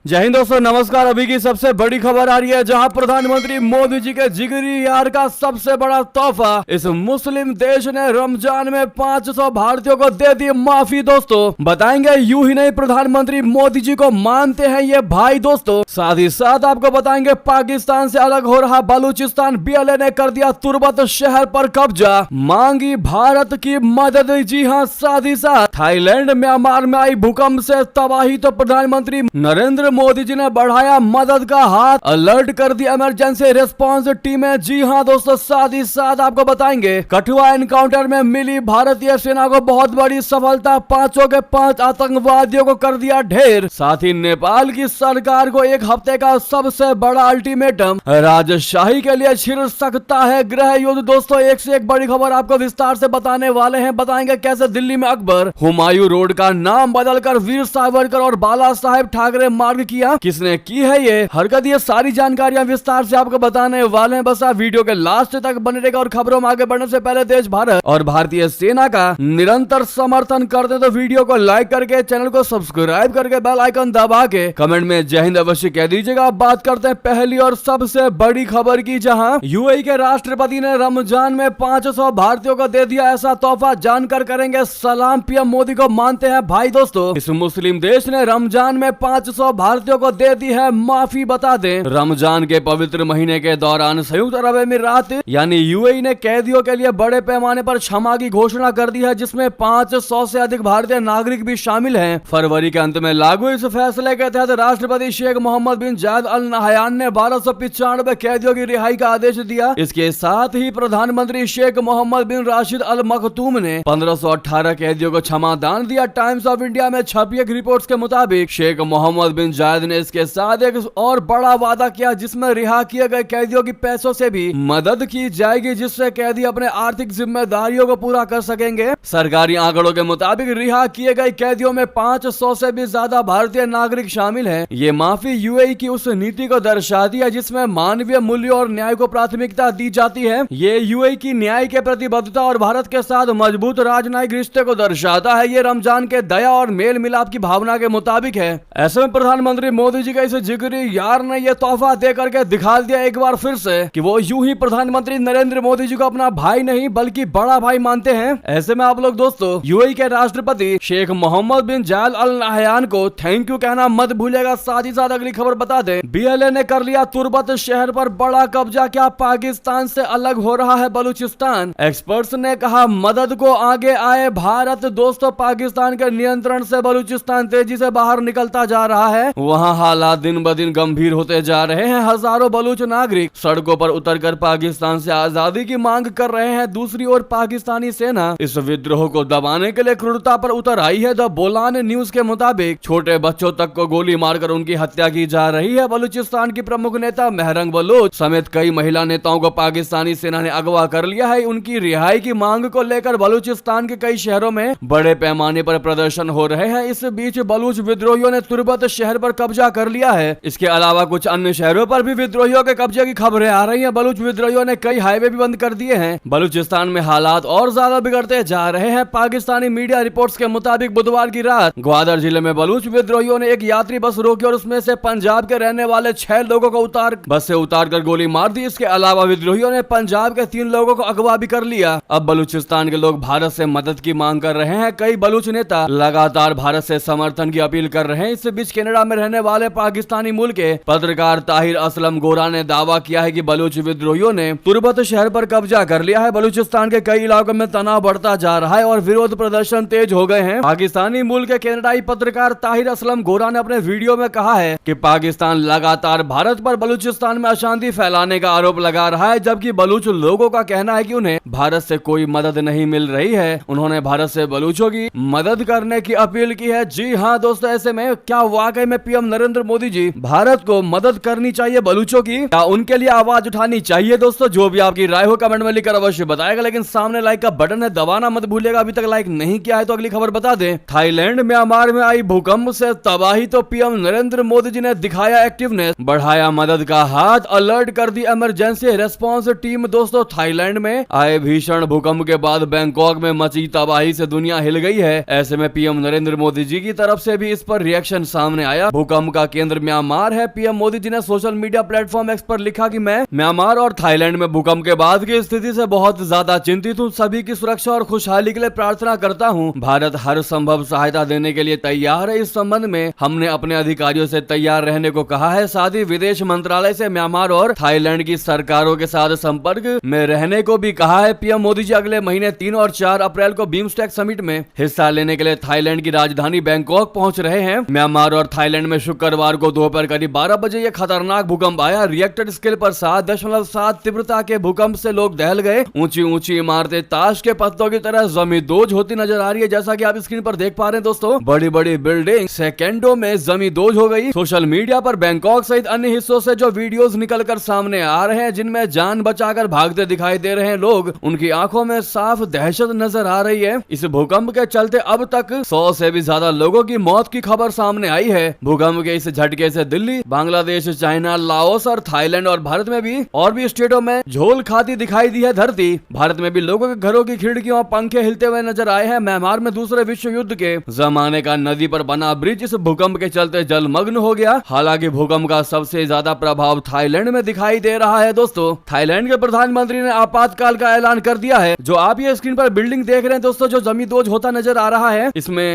जय हिंद दोस्तों, नमस्कार। अभी की सबसे बड़ी खबर आ रही है, जहां प्रधानमंत्री मोदी जी के जिगरी यार का सबसे बड़ा तोहफा इस मुस्लिम देश ने रमजान में 500 भारतीयों को दे दी माफी। दोस्तों बताएंगे, यूं ही नहीं प्रधानमंत्री मोदी जी को मानते हैं ये भाई। दोस्तों साथ ही साथ आपको बताएंगे, पाकिस्तान से अलग हो रहा बलूचिस्तान, बीएलए ने कर दिया तुर्बत शहर पर कब्जा, मांगी भारत की मदद। जी हाँ, साथ ही साथ थाईलैंड म्यांमार में आई भूकंप से तबाही, तो प्रधानमंत्री नरेंद्र मोदी जी ने बढ़ाया मदद का हाथ, अलर्ट कर दी इमरजेंसी रिस्पांस टीमें। जी हां दोस्तों, साथ ही साथ आपको बताएंगे, कठुआ एनकाउंटर में मिली भारतीय सेना को बहुत बड़ी सफलता, 5 के 5 आतंकवादियों को कर दिया ढेर। साथ ही नेपाल की सरकार को 1 हफ्ते का सबसे बड़ा अल्टीमेटम, राजशाही के लिए छिड़ सकता है गृह युद्ध। दोस्तों एक से एक बड़ी खबर आपको विस्तार से बताने वाले हैं। बताएंगे कैसे दिल्ली में अकबर हुमायूं रोड का नाम बदलकर वीर सावरकर और बाला साहेब ठाकरे मार्ग किया, किसने की है ये हरकत, ये सारी जानकारियां विस्तार से आपको बताने वाले हैं। बस आप वीडियो के लास्ट तक बने रहेगा। और खबरों में आगे बढ़ने से पहले देश, भारत और भारतीय सेना का निरंतर समर्थन करते तो वीडियो को लाइक करके, चैनल को सब्सक्राइब करके, बेल आइकन दबा के कमेंट में जय हिंद अवश्य कह दीजिएगा। बात करते हैं पहली और सबसे बड़ी खबर की, जहां यूएई के राष्ट्रपति ने रमजान में 500 भारतीयों को दे दिया ऐसा तोहफा, जानकर करेंगे सलाम। पीएम मोदी को मानते हैं भाई। दोस्तों इस मुस्लिम देश ने रमजान में 500 भारतीयों को दे दी है माफी। बता दें, रमजान के पवित्र महीने के दौरान संयुक्त अरब अमीरात यानी यूएई ने कैदियों के लिए बड़े पैमाने पर क्षमा की घोषणा कर दी है, जिसमें 500 से अधिक भारतीय नागरिक भी शामिल हैं। फरवरी के अंत में लागू इस फैसले के तहत राष्ट्रपति शेख मोहम्मद बिन जायद अल नहयान ने 1295 कैदियों की रिहाई का आदेश दिया। इसके साथ ही प्रधानमंत्री शेख मोहम्मद बिन राशिद अल मखतूम ने 1518 कैदियों को क्षमा दान दिया। टाइम्स ऑफ इंडिया में छपी एक रिपोर्ट के मुताबिक शेख मोहम्मद बिन जायद ने इसके साथ एक और बड़ा वादा किया, जिसमें रिहा किए गए कैदियों की पैसों से भी मदद की जाएगी, जिससे कैदी अपने आर्थिक जिम्मेदारियों को पूरा कर सकेंगे। सरकारी आंकड़ों के मुताबिक रिहा किए गए कैदियों में 500 से भी ज्यादा भारतीय नागरिक शामिल हैं। ये माफी यूएई की उस नीति को दर्शाती है जिसमें मानवीय मूल्यों और न्याय को प्राथमिकता दी जाती है। ये यूएई की न्याय के प्रतिबद्धता और भारत के साथ मजबूत राजनयिक रिश्ते को दर्शाता है। ये रमजान के दया और मेल मिलाप की भावना के मुताबिक है। ऐसे में प्रधानमंत्री मोदी जी का इस जिगरी यार ने यह तोहफा दे करके दिखा दिया एक बार फिर से कि वो यूं ही प्रधानमंत्री नरेंद्र मोदी जी को अपना भाई नहीं बल्कि बड़ा भाई मानते हैं। ऐसे में आप लोग दोस्तों यूएई के राष्ट्रपति शेख मोहम्मद बिन जायद अल नहयान को थैंक यू कहना मत भूलिएगा। साथ ही साथ अगली खबर बता दें, बीएलए ने कर लिया तुर्बत शहर पर बड़ा कब्जा, क्या पाकिस्तान से अलग हो रहा है बलूचिस्तान। एक्सपर्ट्स ने कहा मदद को आगे आए भारत। दोस्तों पाकिस्तान के नियंत्रण से बलूचिस्तान तेजी से बाहर निकलता जा रहा है। वहाँ हालात दिन ब दिन गंभीर होते जा रहे हैं। हजारों बलूच नागरिक सड़कों पर उतरकर पाकिस्तान से आजादी की मांग कर रहे हैं। दूसरी ओर पाकिस्तानी सेना इस विद्रोह को दबाने के लिए क्रूरता पर उतर आई है। द बोलान न्यूज के मुताबिक छोटे बच्चों तक को गोली मारकर उनकी हत्या की जा रही है। बलूचिस्तान की प्रमुख नेता महरंग बलोच समेत कई महिला नेताओं को पाकिस्तानी सेना ने अगवा कर लिया है। उनकी रिहाई की मांग को लेकर बलूचिस्तान के कई शहरों में बड़े पैमाने पर प्रदर्शन हो रहे हैं। इस बीच बलूच विद्रोहियों ने तुर्बत शहर पर कब्जा कर लिया है। इसके अलावा कुछ अन्य शहरों पर भी विद्रोहियों के कब्जे की खबरें आ रही हैं। बलूच विद्रोहियों ने कई हाईवे भी बंद कर दिए हैं। बलूचिस्तान में हालात और ज्यादा बिगड़ते जा रहे हैं। पाकिस्तानी मीडिया रिपोर्ट्स के मुताबिक बुधवार की रात ग्वादर जिले में बलूच विद्रोहियों ने एक यात्री बस रोकी और उसमें से पंजाब के रहने वाले 6 लोगों को बस से उतार कर गोली मार दी। इसके अलावा विद्रोहियों ने पंजाब के 3 लोगों को अगवा भी कर लिया। अब बलूचिस्तान के लोग भारत से मदद की मांग कर रहे हैं। कई बलूच नेता लगातार भारत से समर्थन की अपील कर रहे हैं। इस बीच कनाडा में रहने वाले पाकिस्तानी मूल के पत्रकार ताहिर असलम गोरा ने दावा किया है कि बलूच विद्रोहियों ने तुर्बत शहर पर कब्जा कर लिया है। बलूचिस्तान के कई इलाकों में तनाव बढ़ता जा रहा है और विरोध प्रदर्शन तेज हो गए हैं। पाकिस्तानी मूल के कनाडाई पत्रकार ताहिर असलम गोरा ने अपने वीडियो में कहा है कि पाकिस्तान लगातार भारत पर बलूचिस्तान में अशांति फैलाने का आरोप लगा रहा है, जबकि बलूच लोगों का कहना है कि उन्हें भारत से कोई मदद नहीं मिल रही है। उन्होंने भारत से बलूचों की मदद करने की अपील की है। जी हाँ दोस्तों, ऐसे में क्या वाकई में पीएम नरेंद्र मोदी जी भारत को मदद करनी चाहिए बलूचों की, या उनके लिए आवाज उठानी चाहिए? दोस्तों जो भी आपकी राय हो कमेंट में लिखकर अवश्य बताएगा। लेकिन सामने लाइक का बटन है, दबाना मत भूलिएगा। अभी तक लाइक नहीं किया है तो अगली खबर बता दें, थाईलैंड म्यांमार में आई भूकंप से तबाही, तो पीएम नरेंद्र मोदी जी ने दिखाया एक्टिवनेस, बढ़ाया मदद का हाथ, अलर्ट कर दी इमरजेंसी रिस्पांस टीम। दोस्तों थाईलैंड में आए भीषण भूकंप के बाद बैंकॉक में मची तबाही से दुनिया हिल गई है। ऐसे में पीएम नरेंद्र मोदी जी की तरफ से भी इस पर रिएक्शन सामने आया। भूकंप का केंद्र म्यांमार है। पीएम मोदी जी ने सोशल मीडिया प्लेटफॉर्म एक्स पर लिखा कि मैं म्यांमार और थाईलैंड में भूकंप के बाद की स्थिति से बहुत ज्यादा चिंतित हूँ। सभी की सुरक्षा और खुशहाली के लिए प्रार्थना करता हूँ। भारत हर संभव सहायता देने के लिए तैयार है। इस संबंध में हमने अपने अधिकारियों से तैयार रहने को कहा है। साथ ही विदेश मंत्रालय से म्यांमार और थाईलैंड की सरकारों के साथ संपर्क में रहने को भी कहा है। पीएम मोदी जी अगले महीने 3 और 4 अप्रैल को बिम्स्टेक समिट में हिस्सा लेने के लिए थाईलैंड की राजधानी बैंकॉक पहुंच रहे हैं। म्यांमार और थाईलैंड में शुक्रवार को दोपहर करीब 12 बजे यह खतरनाक भूकंप आया। रिएक्टर स्केल पर 7.7 तीव्रता के भूकंप से लोग दहल गए। ऊंची ऊंची इमारतें ताश के पत्तों की तरह जमींदोज होती नजर आ रही है। जैसा कि आप स्क्रीन पर देख पा रहे हैं दोस्तों, बड़ी बड़ी बिल्डिंग सेकेंडों में जमींदोज हो गई। सोशल मीडिया पर बैंकॉक सहित अन्य हिस्सों से जो वीडियोस निकलकर सामने आ रहे हैं, जिनमें जान बचाकर भागते दिखाई दे रहे हैं लोग, उनकी आंखों में साफ दहशत नजर आ रही है। इस भूकंप के चलते अब तक 100 से भी ज्यादा लोगों की मौत की खबर सामने आई है। भूकंप के इस झटके से दिल्ली, बांग्लादेश, चाइना, लाओस और थाईलैंड और भारत में भी और भी स्टेटों में झोल खाती दिखाई दी है धरती। भारत में भी लोगों के घरों की खिड़कियों और पंखे हिलते हुए नजर आए हैं। म्यांमार में दूसरे विश्व युद्ध के जमाने का नदी पर बना ब्रिज इस भूकंप के चलते जलमग्न हो गया। हालांकि भूकंप का सबसे ज्यादा प्रभाव थाईलैंड में दिखाई दे रहा है। दोस्तों, थाईलैंड के प्रधानमंत्री ने आपातकाल का ऐलान कर दिया है। जो आप ये स्क्रीन पर बिल्डिंग देख रहे हैं दोस्तों, जो जमींदोज होता नजर आ रहा है,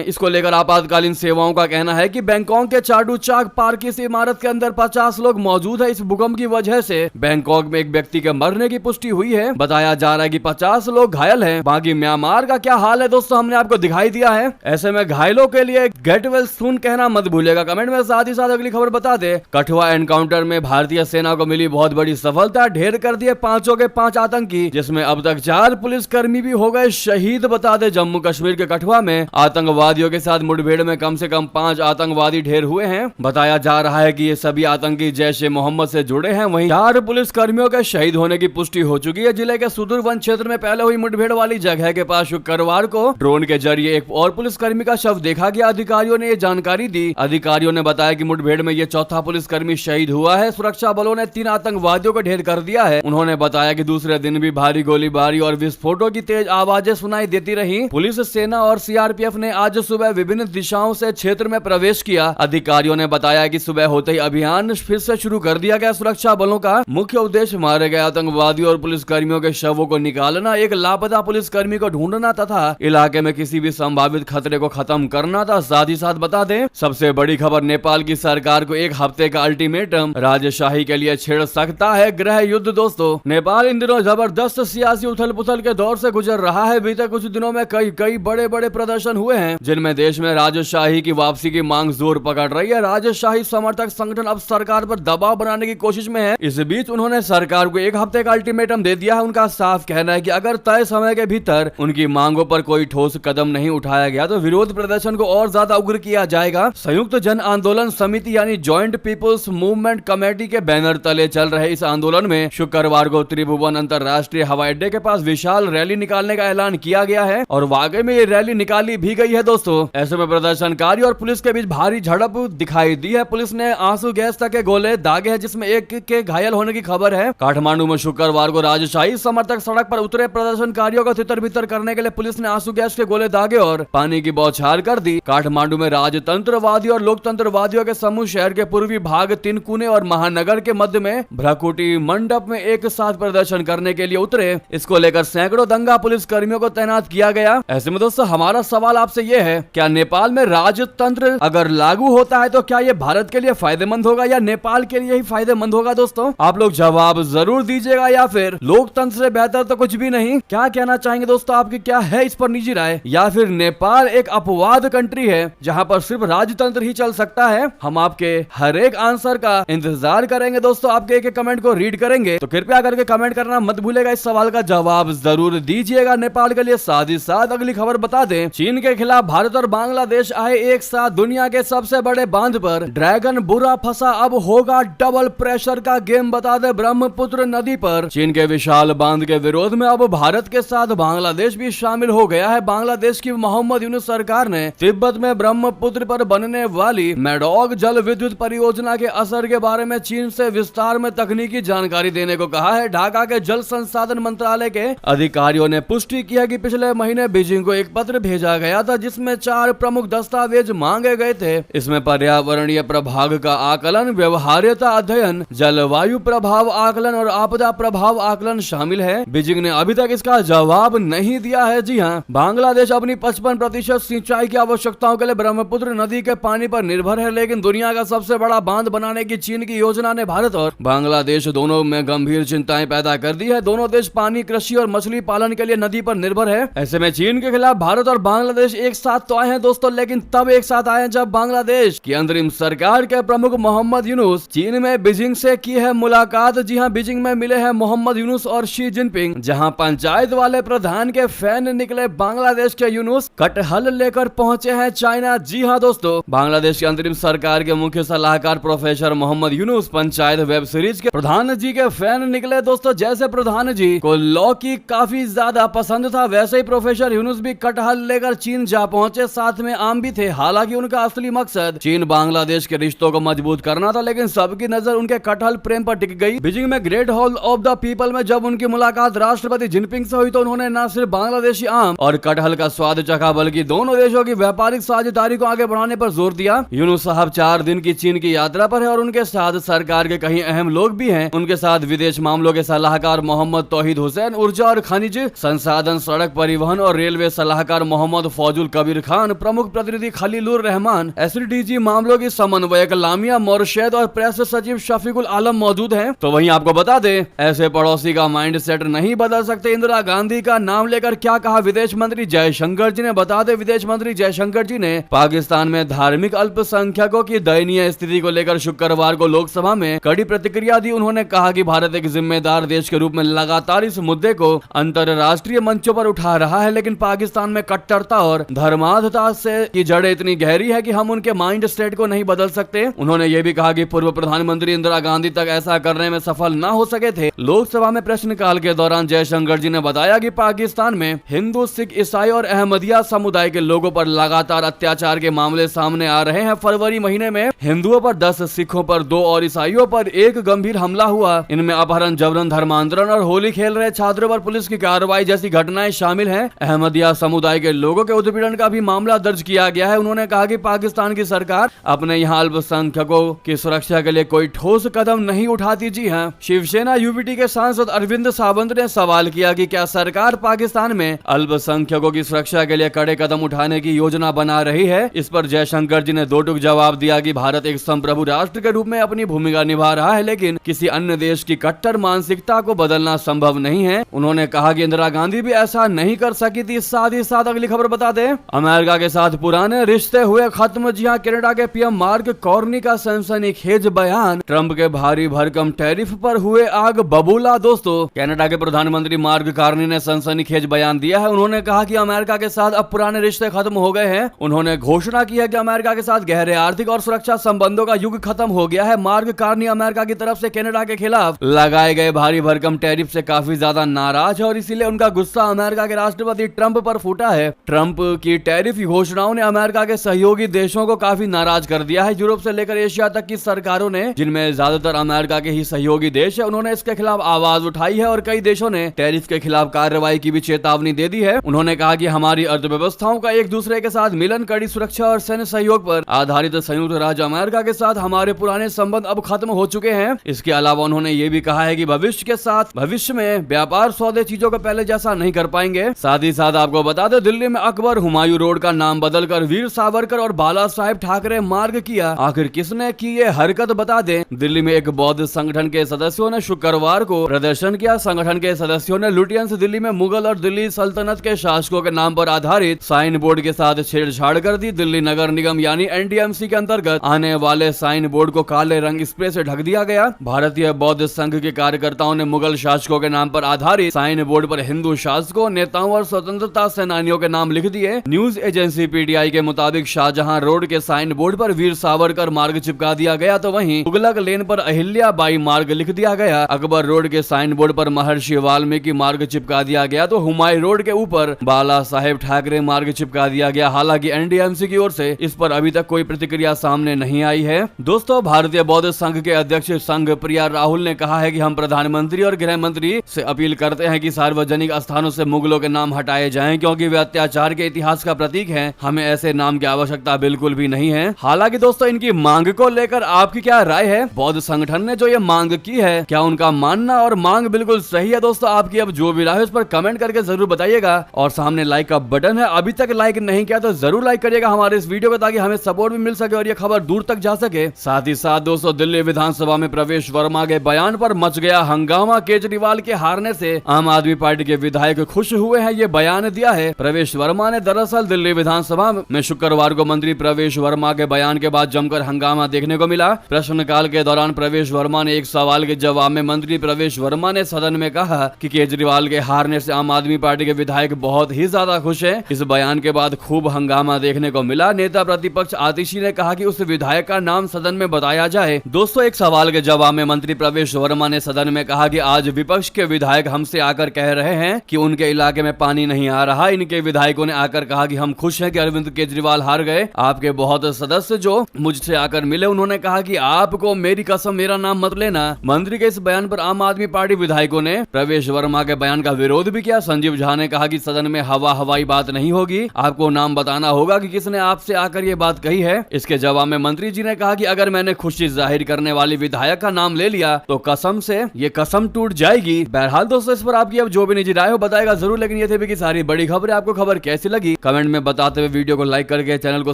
इसको लेकर आपातकालीन सेवाओं का कहना है कि बैंकॉक के चाडूचाक पार्क की इस इमारत के अंदर 50 लोग मौजूद है। इस भूकंप की वजह से बैंकॉक में एक व्यक्ति के मरने की पुष्टि हुई है। बताया जा रहा है कि 50 लोग घायल हैं। बाकी म्यांमार का क्या हाल है दोस्तों, हमने आपको दिखाई दिया है। ऐसे में घायलों के लिए गेट वेल सून कहना मत भूलिएगा कमेंट में। साथ ही साथ अगली खबर बता दे, कठुआ एनकाउंटर में भारतीय सेना को मिली बहुत बड़ी सफलता। ढेर कर दिए 5 के 5 आतंकी, जिसमें अब तक 4 पुलिसकर्मी भी हो गए शहीद। बता दे, जम्मू कश्मीर के कठुआ में आतंकवादियों के साथ मुठभेड़ में कम से कम 5 आतंकवादी ढेर हुए हैं। बताया जा रहा है कि ये सभी आतंकी जैश ए मोहम्मद से जुड़े हैं। वहीं 4 पुलिस कर्मियों के शहीद होने की पुष्टि हो चुकी है। जिले के सुदूर वन क्षेत्र में पहले हुई मुठभेड़ वाली जगह के पास शुक्रवार को ड्रोन के जरिए एक और पुलिसकर्मी का शव देखा गया। अधिकारियों ने ये जानकारी दी। अधिकारियों ने बताया कि मुठभेड़ में ये चौथा पुलिसकर्मी शहीद हुआ है। सुरक्षा बलों ने 3 आतंकवादियों को ढेर कर दिया है। उन्होंने बताया कि दूसरे दिन भी भारी गोलीबारी और विस्फोटों की तेज आवाजें सुनाई देती रही। पुलिस, सेना और सीआरपीएफ ने आज सुबह विभिन्न दिशाओं से क्षेत्र में प्रवेश किया। अधिकारियों ने बताया कि सुबह होते ही अभियान फिर से शुरू कर दिया गया। सुरक्षा बलों का मुख्य उद्देश्य मारे गए आतंकवादियों और पुलिसकर्मियों के शवों को निकालना, एक लापता पुलिसकर्मी को ढूंढना तथा इलाके में किसी भी संभावित खतरे को खत्म करना था। साथ ही साथ बता दें, सबसे बड़ी खबर, नेपाल की सरकार को 1 हफ्ते का अल्टीमेटम, राजशाही के लिए छेड़ सकता है गृह युद्ध। दोस्तों, नेपाल इन दिनों जबरदस्त सियासी उथल पुथल के दौर से गुजर रहा है। बीते कुछ दिनों में कई बड़े बड़े प्रदर्शन हुए हैं, जिनमें देश में राजशाही की वापसी की मांग जोर पकड़ रही है। राजशाही समर्थक संगठन अब सरकार पर दबाव बनाने की कोशिश में है। इस बीच उन्होंने सरकार को 1 हफ्ते का अल्टीमेटम दे दिया है। उनका साफ कहना है कि अगर तय समय के भीतर उनकी मांगों पर कोई ठोस कदम नहीं उठाया गया तो विरोध प्रदर्शन को और ज्यादा उग्र किया जाएगा। संयुक्त जन आंदोलन समिति यानी ज्वाइंट पीपुल्स मूवमेंट कमेटी के बैनर तले चल रहे इस आंदोलन में शुक्रवार को त्रिभुवन अंतरराष्ट्रीय हवाई अड्डे के पास विशाल रैली निकालने का ऐलान किया गया है और वाकई में ये रैली निकाली भी गई है। दोस्तों, ऐसे में प्रदर्शनकारी और पुलिस के बीच भारी झड़प दिखाई दी है। पुलिस ने आंसू गैस तक के गोले दागे हैं, जिसमें एक के घायल होने की खबर है। काठमांडू में शुक्रवार को राजशाही समर्थक सड़क पर उतरे। प्रदर्शनकारियों को तितर बितर करने के लिए पुलिस ने आंसू गैस के गोले दागे और पानी की बौछार कर दी। काठमांडू में राजतंत्रवादी और लोकतंत्रवादियों के समूह शहर के पूर्वी भाग तिनकुने और महानगर के मध्य में भ्रकुटी मंडप में एक साथ प्रदर्शन करने के लिए उतरे। इसको लेकर सैकड़ों दंगा पुलिस कर्मियों को तैनात किया गया। ऐसे में दोस्तों, हमारा सवाल आपसे ये है, क्या नेपाल में राजतंत्र अगर लागू होता है तो क्या ये भारत के लिए फायदेमंद होगा या नेपाल के लिए ही फायदेमंद होगा? दोस्तों, आप लोग जवाब जरूर दीजिएगा। या फिर लोकतंत्र से बेहतर तो कुछ भी नहीं? क्या कहना चाहेंगे दोस्तों, आपकी क्या है इस पर निजी राय? या फिर नेपाल एक अपवाद कंट्री है जहां पर सिर्फ राजतंत्र ही चल सकता है? हम आपके हर एक आंसर का इंतजार करेंगे दोस्तों। आपके एक कमेंट को रीड करेंगे, तो कृपया करके कमेंट करना मत भूलेगा। इस सवाल का जवाब जरूर दीजिएगा नेपाल के लिए। साथ ही साथ अगली खबर बता दें, चीन के खिलाफ भारत और बांग्लादेश आए एक साथ। दुनिया के सबसे बड़े बांध पर ड्रैगन बुरा फंसा, अब होगा डबल प्रेशर का गेम। बता दे, ब्रह्मपुत्र नदी पर चीन के विशाल बांध के विरोध में अब भारत के साथ बांग्लादेश भी शामिल हो गया है। बांग्लादेश की मोहम्मद यूनुस सरकार ने तिब्बत में ब्रह्मपुत्र पर बनने वाली मैडॉग जल विद्युत परियोजना के असर के बारे में चीन से विस्तार में तकनीकी जानकारी देने को कहा है। ढाका के जल संसाधन मंत्रालय के अधिकारियों ने पुष्टि की है कि पिछले महीने बीजिंग को एक पत्र भेजा गया था, जिसमें 4 प्रमुख दस्तावेज मांगे गए थे। इसमें पर्यावरणीय प्रभाव का आकलन, व्यवहार्यता अध्ययन, जलवायु प्रभाव आकलन और आपदा प्रभाव आकलन शामिल है। बीजिंग ने अभी तक इसका जवाब नहीं दिया है। जी हाँ, बांग्लादेश अपनी 55% सिंचाई की आवश्यकताओं के लिए ब्रह्मपुत्र नदी के पानी पर निर्भर है, लेकिन दुनिया का सबसे बड़ा बांध बनाने की चीन की योजना ने भारत और बांग्लादेश दोनों में गंभीर चिंताएं पैदा कर दी है। दोनों देश पानी, कृषि और मछली पालन के लिए नदी पर निर्भर है। ऐसे में चीन के खिलाफ भारत और बांग्लादेश एक साथ तो आए हैं दोस्तों, लेकिन तब एक साथ आए जब बांग्लादेश की अंतरिम सरकार के प्रमुख मोहम्मद यूनुस चीन में बीजिंग से की है मुलाकात। जी हां, बीजिंग में मिले हैं मोहम्मद यूनुस और शी जिनपिंग। जहां पंचायत वाले प्रधान के फैन निकले बांग्लादेश के यूनुस, कटहल लेकर पहुंचे हैं चाइना। जी हां दोस्तों, बांग्लादेश की अंतरिम सरकार के मुख्य सलाहकार professor Mohammad Yunus Panchayat web series के प्रधान जी के फैन निकले दोस्तों। जैसे प्रधान जी को लौकी काफी ज्यादा पसंद था, वैसे ही प्रोफेसर यूनुस भी कटहल लेकर चीन जा पहुंचे, साथ में आम भी थे। हालांकि उनका असली मकसद चीन बांग्लादेश के रिश्तों को मजबूत करना था, लेकिन सबकी नजर उनके कटहल प्रेम पर टिक गई। बीजिंग में great hall of the people में जब उनकी मुलाकात राष्ट्रपति जिनपिंग से हुई तो उन्होंने न सिर्फ बांग्लादेशी आम और कटहल का स्वाद चखा, बल्कि दोनों देशों की व्यापारिक साझेदारी को आगे बढ़ाने पर जोर दिया। यूनुस साहब 4 दिन की चीन की यात्रा पर है और उनके साथ सरकार के कई अहम लोग भी हैं। उनके साथ विदेश मामलों के सलाहकार मोहम्मद तौहीद हुसैन, ऊर्जा और खनिज संसाधन, सड़क परिवहन और रेलवे सलाहकार मोहम्मद फौजुल कबीर खान, प्रमुख प्रतिनिधि खलीलुर रहमान, एसडीजी मामलों की समन्वयक लामिया मोरशेद और प्रेस सचिव शफीकुल आलम मौजूद हैं। तो वहीं आपको बता दें, ऐसे पड़ोसी का माइंड सेट नहीं बदल सकते। इंदिरा गांधी का नाम लेकर क्या कहा विदेश मंत्री जयशंकर जी ने, बता दें विदेश मंत्री जयशंकर जी ने पाकिस्तान में धार्मिक अल्पसंख्यकों की दयनीय स्थिति को लेकर शुक्रवार को लोकसभा में कड़ी प्रतिक्रिया दी। उन्होंने कहा कि भारत एक जिम्मेदार देश के रूप में लगातार इस मुद्दे को अंतरराष्ट्रीय मंचों पर उठा रहा है, लेकिन पाकिस्तान में कट्टरता और धर्मांधता से की जड़ें इतनी गहरी है कि हम उनके माइंड सेट को नहीं बदल सकते। उन्होंने ये भी कहा कि पूर्व प्रधानमंत्री इंदिरा गांधी तक ऐसा करने में सफल न हो सके थे। लोकसभा में प्रश्नकाल के दौरान जयशंकर जी ने बताया कि पाकिस्तान में हिंदू, सिख, ईसाई और अहमदिया समुदाय के लोगों पर लगातार अत्याचार के मामले सामने आ रहे हैं। फरवरी महीने में हिंदुओं पर 10, सिखों पर 2 और ईसाइयों पर 1 गंभीर हमला हुआ। इनमें अपहरण, जबरन धर्मांतरण और होली खेल रहे छात्रों पर पुलिस की कार्रवाई जैसी घटनाएं शामिल हैं। अहमदिया समुदाय के लोगों के उत्पीड़न का भी मामला दर्ज किया गया है। उन्होंने कहा कि पाकिस्तान की सरकार अपने यहाँ अल्पसंख्यकों की सुरक्षा के लिए कोई ठोस कदम नहीं उठाती। जी हाँ, शिवसेना यूपीटी के सांसद अरविंद सावंत ने सवाल किया कि क्या सरकार पाकिस्तान में अल्पसंख्यकों की सुरक्षा के लिए कड़े कदम उठाने की योजना बना रही है। इस पर जयशंकर जी ने 2 टूक जवाब दिया कि भारत एक संप्रभु राष्ट्र के रूप में अपनी भूमिका निभा रहा है, लेकिन किसी अन्य देश की कट्टर मानसिकता को बदलना संभव नहीं है। उन्होंने कहा कि इंदिरा गांधी भी ऐसा नहीं कर सकी थी। साथ ही साथ अगली खबर बता दें, अमेरिका के साथ पुराने रिश्ते हुए खत्म। जी हां, कनाडा के पीएम मार्क कार्नी का सनसनीखेज बयान, ट्रंप के भारी भरकम टैरिफ पर हुए आग बबूला। दोस्तों, कनाडा के प्रधानमंत्री मार्क कार्नी ने सनसनीखेज बयान दिया है। उन्होंने कहा कि अमेरिका के साथ अब पुराने रिश्ते खत्म हो गए हैं। उन्होंने घोषणा की है कि अमेरिका के साथ गहरे आर्थिक और सुरक्षा संबंधों का युग खत्म हो गया है। मार्क कार्नी अमेरिका की तरफ से कनाडा के खिलाफ लगाए गए भारी भरकम टैरिफ से काफी ज्यादा नाराज है और इसीलिए उनका गुस्सा अमेरिका के राष्ट्रपति ट्रंप पर फूटा है। ट्रंप की टैरिफ घोषणाओं ने अमेरिका के सहयोगी देशों को काफी नाराज कर दिया है। यूरोप से लेकर एशिया तक की सरकारों ने, जिनमें ज्यादातर अमेरिका के ही सहयोगी देश है, उन्होंने इसके खिलाफ आवाज उठाई है और कई देशों ने टैरिफ के खिलाफ कार्रवाई की भी चेतावनी दे दी है। उन्होंने कहा कि हमारी अर्थव्यवस्थाओं का एक दूसरे के साथ मिलन, कड़ी सुरक्षा और सैन्य सहयोग पर आधारित संयुक्त राज्य अमेरिका के साथ हमारे पुराने संबंध अब खत्म हो चुके हैं। इसके अलावा उन्होंने ये भी कहा है कि भविष्य में व्यापार सौदे चीजों को पहले जैसा नहीं कर पाएंगे। साथ ही साथ आपको बता दें, दिल्ली में अकबर हुमायूं रोड का नाम बदलकर वीर सावरकर और बाला साहेब ठाकरे मार्ग किया। आखिर किसने की ये हरकत, बता दें, दिल्ली में एक बौद्ध संगठन के सदस्यों ने शुक्रवार को प्रदर्शन किया। संगठन के सदस्यों ने लुटियंस दिल्ली में मुगल और दिल्ली सल्तनत के शासकों के नाम पर आधारित साइन बोर्ड के साथ छेड़छाड़ कर दी। दिल्ली नगर निगम यानी एनडीएमसी के अंतर्गत आने वाले साइन बोर्ड को काले रंग स्प्रे से ढक दिया गया। भारतीय बौद्ध संघ के कार्यकर्ताओं ने मुगल शासकों के नाम पर आधारित साइन बोर्ड पर हिंदू शासकों, नेताओं और स्वतंत्रता सेनानियों के नाम लिख दिए। न्यूज एजेंसी पीटीआई के मुताबिक शाहजहां रोड के साइन बोर्ड पर वीर सावरकर मार्ग चिपका दिया गया, तो वहीं तुगलक लेन पर अहिल्या बाई मार्ग लिख दिया गया। अकबर रोड के साइन बोर्ड पर महर्षि वाल्मीकि मार्ग चिपका दिया गया, तो हुमायूं रोड के ऊपर बाला साहेब ठाकरे मार्ग चिपका दिया गया। हालांकि एनडीएमसी की ओर से इस पर अभी तक कोई प्रतिक्रिया सामने नहीं आई है। दोस्तों, भारतीय बौद्ध संघ के अध्यक्ष संघ प्रिया राहुल ने कहा है कि हम प्रधानमंत्री और गृह मंत्री से अपील करते हैं कि सार्वजनिक स्थानों से मुगलों के नाम हटाए जाएं, क्योंकि वे अत्याचार के इतिहास का प्रतीक हैं। हमें ऐसे नाम की आवश्यकता बिल्कुल भी नहीं है। हालांकि दोस्तों इनकी मांग को लेकर आपकी क्या राय है? बौद्ध संगठन ने जो ये मांग की है, क्या उनका मानना और मांग बिल्कुल सही है? दोस्तों आपकी अब जो भी राय है उस पर कमेंट करके जरूर बताइएगा। और सामने लाइक का बटन है, अभी तक लाइक नहीं किया तो जरूर लाइक करिएगा हमारे इस वीडियो को, ताकि हमें सपोर्ट भी मिल सके और ये खबर दूर तक जा सके। साथ ही साथ दोस्तों दिल्ली विधानसभा में प्रवेश वर्मा के बयान पर मच गया हंगामा। केजरीवाल के हारने से आम आदमी पार्टी के विधायक खुश हुए हैं, ये बयान दिया है प्रवेश वर्मा ने। दरअसल दिल्ली विधानसभा में शुक्रवार को मंत्री प्रवेश वर्मा के बयान के बाद जमकर हंगामा देखने को मिला। प्रश्नकाल के दौरान प्रवेश वर्मा ने एक सवाल के जवाब में मंत्री प्रवेश वर्मा ने सदन में कहा कि केजरीवाल के हारने से आम आदमी पार्टी के विधायक बहुत ही ज्यादा खुश हैं। इस बयान के बाद खूब हंगामा देखने को मिला। नेता प्रतिपक्ष आतिशी ने कहा कि उस विधायक का नाम सदन में बताया जाए। दोस्तों एक सवाल के जवाब में मंत्री प्रवेश वर्मा ने सदन में कहा कि आज विपक्ष के विधायक हमसे आकर कह रहे हैं कि उनके इलाके में पानी नहीं आ रहा। इनके विधायकों ने आकर कहा कि हम खुश हैं कि अरविंद केजरीवाल हार गए। आपके बहुत सदस्य जो मुझसे आकर मिले उन्होंने कहा कि आपको मेरी कसम मेरा नाम मत लेना। मंत्री के इस बयान पर आम आदमी पार्टी विधायकों ने प्रवेश वर्मा के बयान का विरोध भी किया। संजीव झा ने कहा कि सदन में हवाई बात नहीं होगी, आपको नाम बताना होगा कि किसने आपसे आकर ये बात कही है। इसके जवाब में मंत्री जी ने कहा कि अगर मैंने खुशी जाहिर करने वाली विधायक का नाम ले लिया तो कसम से ये कसम टूट जाएगी। बहरहाल दोस्तों इस पर आपकी अब जो भी निजी राय हो बताएगा जरूर। लेकिन ये थे भी की सारी बड़ी खबर है, आपको खबर कैसी लगी कमेंट में बताते हुए वीडियो को लाइक करके चैनल को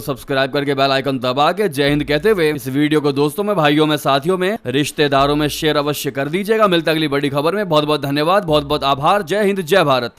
सब्सक्राइब करके बेल आइकन दबा के जय हिंद कहते हुए इस वीडियो को दोस्तों में, भाइयों में, साथियों में, रिश्तेदारों में शेयर अवश्य कर दीजिएगा। मिलता अगली बड़ी खबर में। बहुत बहुत धन्यवाद, बहुत बहुत आभार। जय हिंद, जय भारत।